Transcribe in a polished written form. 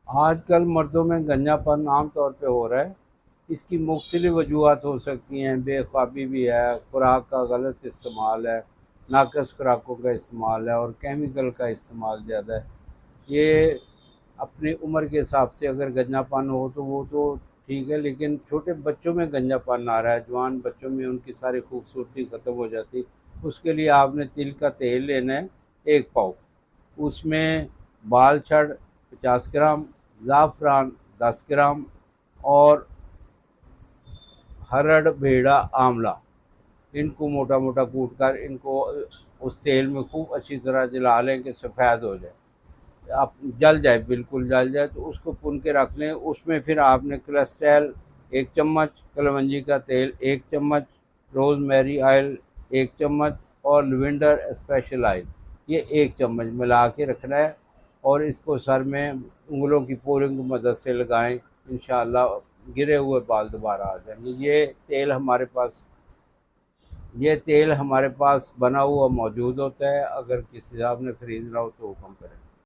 آج کل مردوں میں گنجا پن عام طور پہ ہو رہا ہے۔ اس کی مختلف وجوہات ہو سکتی ہیں، بے خوابی بھی ہے، خوراک کا غلط استعمال ہے، ناقص خوراکوں کا استعمال ہے، اور کیمیکل کا استعمال زیادہ ہے۔ یہ اپنی عمر کے حساب سے اگر گنجا پن ہو تو وہ تو ٹھیک ہے، لیکن چھوٹے بچوں میں گنجا پن آ رہا ہے، جوان بچوں میں ان کی ساری خوبصورتی ختم ہو جاتی۔ اس کے لیے آپ نے تل کا تیل لینا ہے 1 پاؤ، اس میں بال چھڑ 50 گرام، زعفران 10 گرام، اور ہرڑ بھیڑا آملہ، ان کو موٹا موٹا کوٹ کر ان کو اس تیل میں خوب اچھی طرح جلا لیں کہ سفید ہو جائے، آپ جل جائے، بالکل جل جائے تو اس کو پن کے رکھ لیں۔ اس میں پھر آپ نے کلسٹریل 1 چمچ، کلونجی کا تیل 1 چمچ، روز میری آئل 1 چمچ، اور لیونڈر اسپیشل آئل یہ 1 چمچ ملا کے رکھنا ہے، اور اس کو سر میں انگلوں کی پورنگ کی مدد سے لگائیں، انشاءاللہ گرے ہوئے بال دوبارہ آ جائیں گے۔ یہ تیل ہمارے پاس بنا ہوا موجود ہوتا ہے، اگر کسی صاحب نے خریدنا ہو تو حکم کریں۔